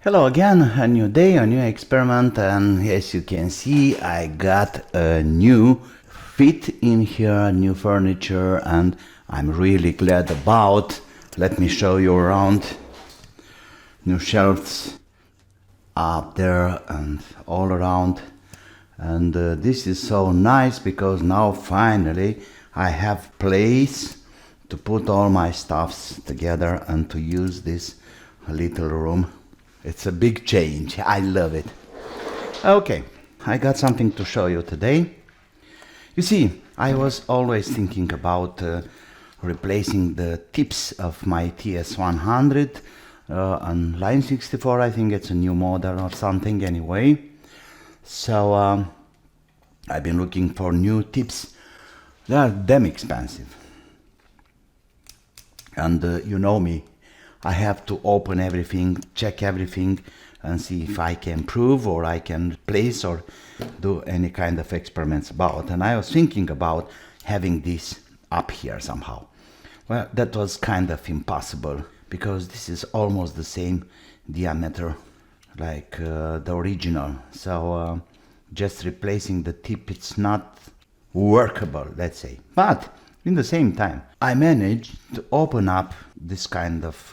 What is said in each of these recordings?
Hello again, a new day, a new experiment, and as you can see I got a new fit in here, new furniture, and I'm really glad about. Let me show you around. New shelves up there and all around, and this is so nice because now finally I have place to put all my stuffs together and to use this little room. It's a big change. I love it. Okay, I got something to show you today. You see, I was always thinking about replacing the tips of my TS100 on line 64. I think it's a new model or something anyway. So I've been looking for new tips. They are damn expensive. And you know me. I have to open everything, check everything, and see if I can prove or I can place or do any kind of experiments about. And I was thinking about having this up here somehow. Well, that was kind of impossible because this is almost the same diameter like the original. So just replacing the tip, it's not workable, let's say. But in the same time, I managed to open up this kind of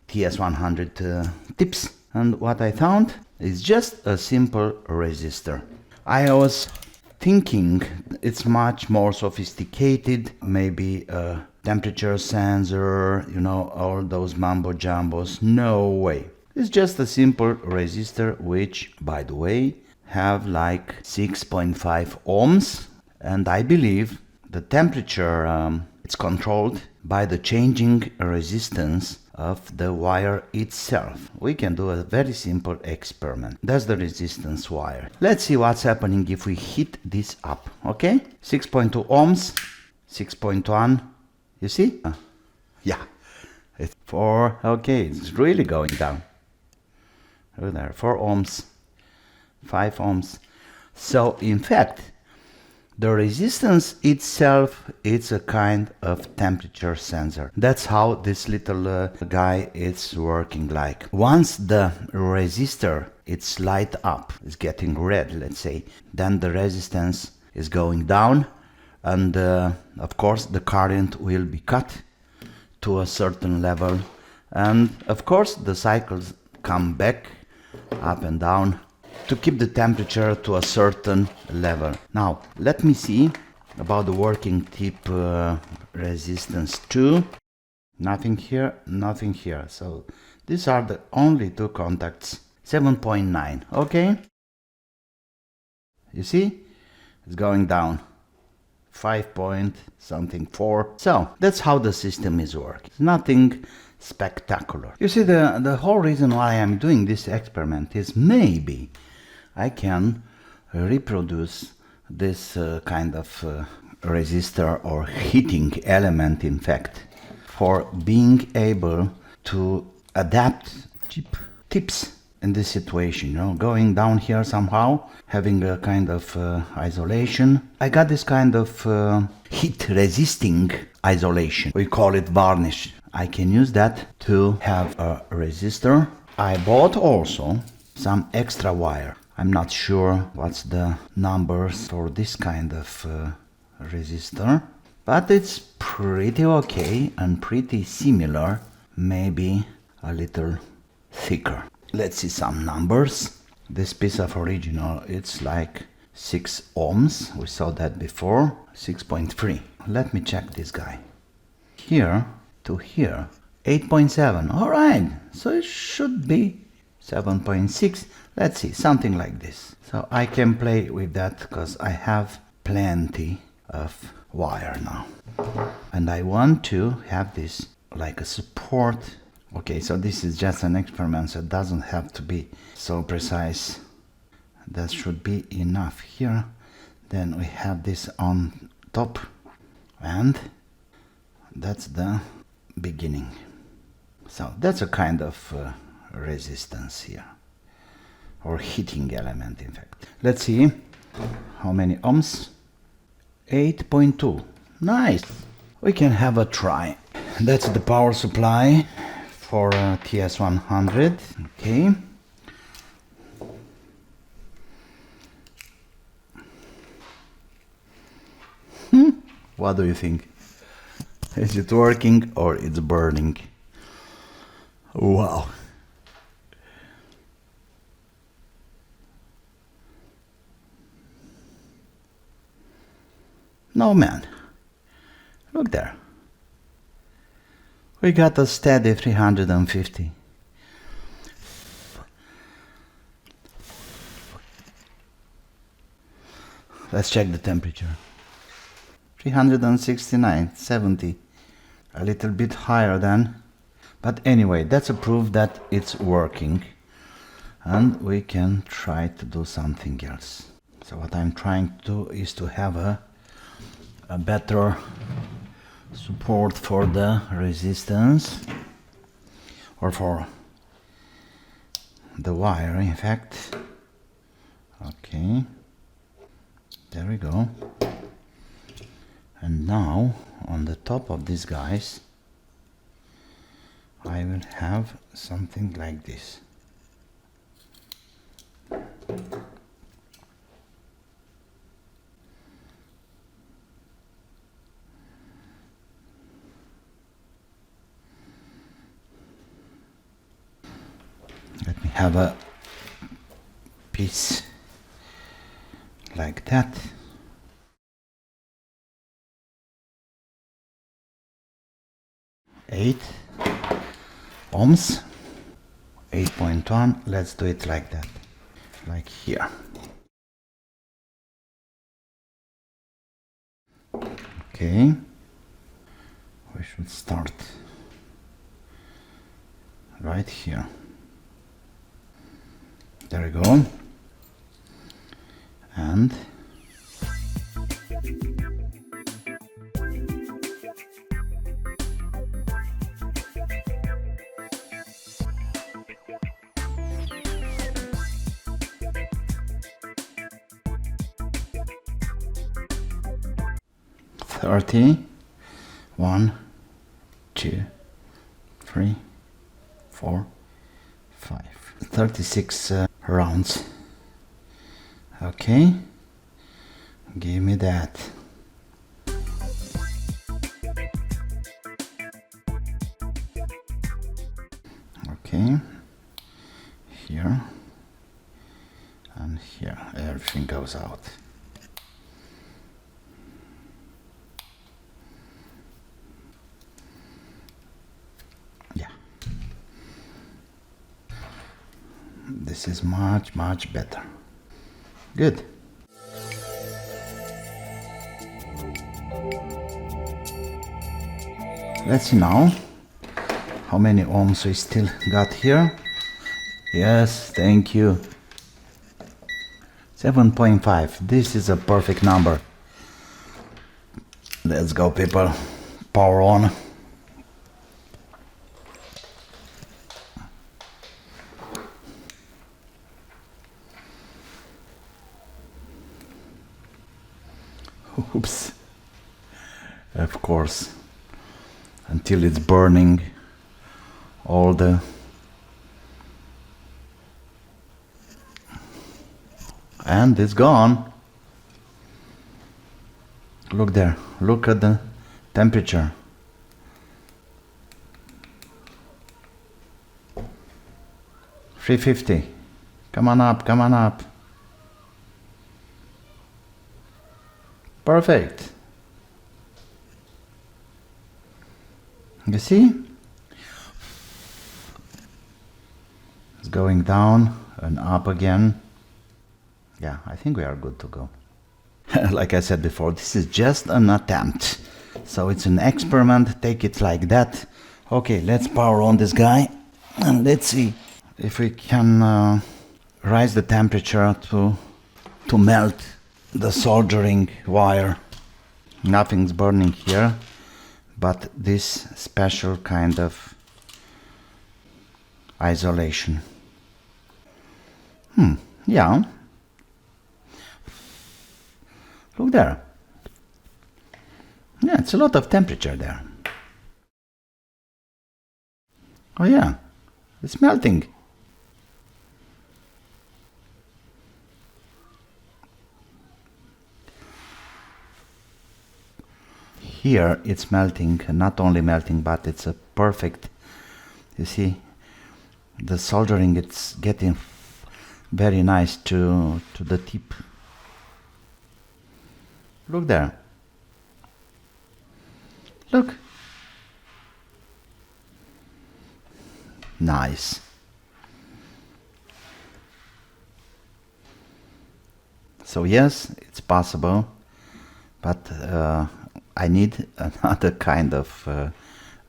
TS100 tips, and what I found is just a simple resistor. I was thinking it's much more sophisticated, maybe a temperature sensor, you know, all those mambo jumbos. No way. It's just a simple resistor, which, by the way, have like 6.5 ohms, and I believe the temperature it's controlled by the changing resistance of the wire itself. We can do a very simple experiment. That's the resistance wire. Let's see what's happening if we heat this up, okay? 6.2 ohms, 6.1, you see? Yeah, it's 4, okay, it's really going down. Look there, 4 ohms, 5 ohms. So, in fact, the resistance itself is a kind of temperature sensor. That's how this little guy is working like. Once the resistor it's light up, is getting red, let's say, then the resistance is going down, and of course the current will be cut to a certain level, and of course the cycles come back up and down to keep the temperature to a certain level. Now, let me see about the working tip resistance 2. Nothing here, nothing here. So, these are the only two contacts. 7.9, okay? You see? It's going down. 5 point something 4. So, that's how the system is working. Nothing spectacular. You see, the whole reason why I'm doing this experiment is maybe I can reproduce this kind of resistor or heating element, in fact, for being able to adapt cheap tips in this situation, you know, going down here somehow, having a kind of isolation. I got this kind of heat resisting isolation. We call it varnish. I can use that to have a resistor. I bought also some extra wire. I'm not sure what's the numbers for this kind of resistor, but it's pretty okay and pretty similar, maybe a little thicker. Let's see some numbers. This piece of original, it's like 6 ohms, we saw that before, 6.3. Let me check this guy. Here to here, 8.7, alright, so it should be 7.6. Let's see, something like this. So I can play with that because I have plenty of wire now. And I want to have this like a support. Okay, so this is just an experiment, so it doesn't have to be so precise. That should be enough here. Then we have this on top, and that's the beginning. So that's a kind of resistance here, or heating element, in fact. Let's see how many ohms. 8.2. Nice. We can have a try. That's the power supply for TS100. Okay, What do you think? Is it working or it's burning? Wow. No, man. Look there. We got a steady 350. Let's check the temperature. 369, 70. A little bit higher than. But anyway, that's a proof that it's working. And we can try to do something else. So what I'm trying to do is to have a better support for the resistance, or for the wire, in fact. Okay, there we go. And now on the top of these guys I will have something like this. Let me have a piece like that. Eight ohms, 8.1. Let's do it like that, like here. Okay, we should start right here. There we go. And $30, 1, 2, 3, 4, 5, 36 rounds. Okay, give me that. Okay, here and here, everything goes out. Yeah, this is much better. Good. Let's see now how many ohms we still got here. Yes, thank you. 7.5. This is a perfect number. Let's go, people. Power on. Oops. Of course. Until it's burning all the and it's gone. Look there, look at the temperature. $350. Come on up, come on up. Perfect. You see? It's going down and up again. Yeah, I think we are good to go. Like I said before, this is just an attempt. So it's an experiment, take it like that. Okay, let's power on this guy and let's see if we can rise the temperature to melt the soldering wire. Nothing's burning here, but this special kind of isolation. Yeah. Look there. Yeah, it's a lot of temperature there. Oh yeah, it's melting. here it's melting, not only melting, but it's a perfect, you see, the soldering, it's getting very nice to the tip. Look there. Look. Nice. So yes, it's possible, but I need another kind of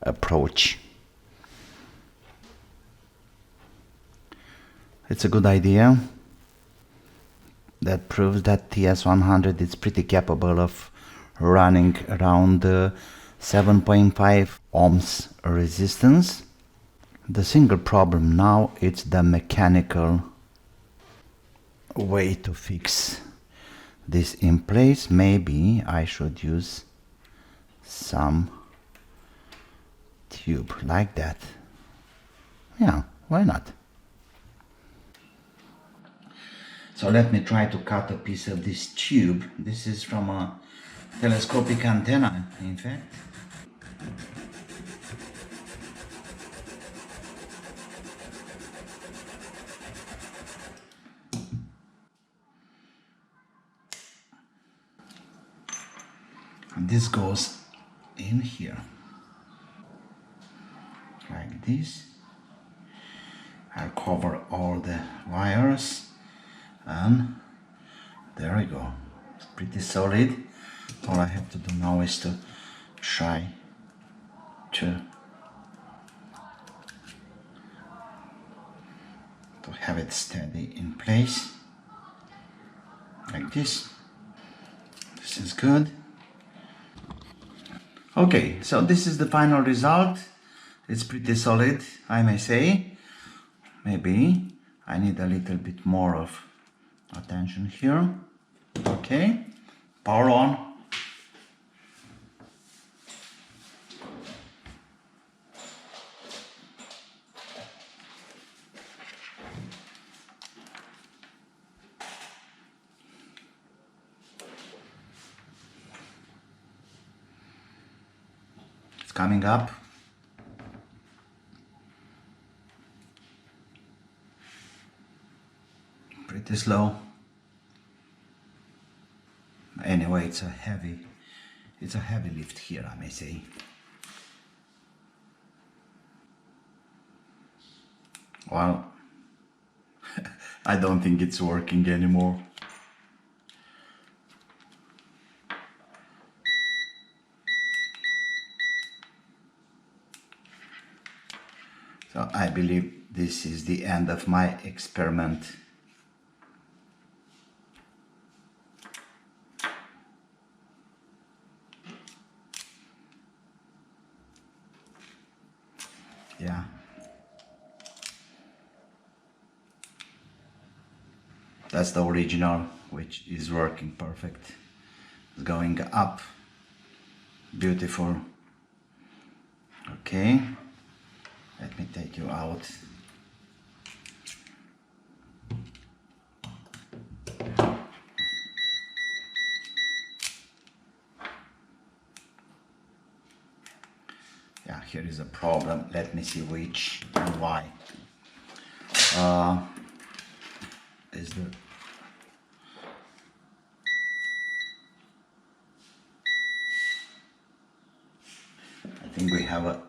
approach. It's a good idea. That proves that TS100 is pretty capable of running around 7.5 ohms resistance. The single problem now is the mechanical way to fix this in place. Maybe I should use some tube like that. Yeah, why not? So let me try to cut a piece of this tube. This is from a telescopic antenna, in fact. And this goes in here, like this. I'll cover all the wires, and there we go. It's pretty solid. All I have to do now is to try to have it steady in place, like this. This is good. Okay, so this is the final result. It's pretty solid, I may say. Maybe I need a little bit more of attention here. Okay, power on. It's coming up. Pretty slow. Anyway, it's a heavy lift here, I may say. Well, I don't think it's working anymore. So I believe this is the end of my experiment. Yeah. That's the original, which is working perfect. It's going up. Beautiful. Okay. Let me take you out. Yeah, here is a problem. Let me see which and why. Is the I think we have a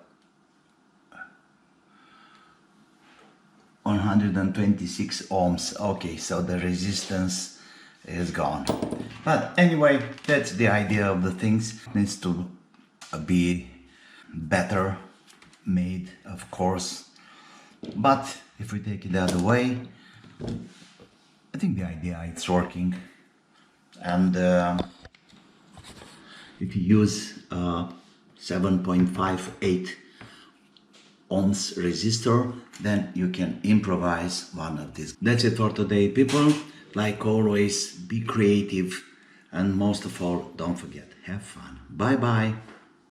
126 ohms. Okay, so the resistance is gone. But anyway, that's the idea of the things. It needs to be better made, of course. But if we take it the other way, I think the idea it's working. And if you use 7.58 ohms resistor, then you can improvise one of these. That's it for today, people. Like always, be creative, and most of all, don't forget, have fun. Bye bye.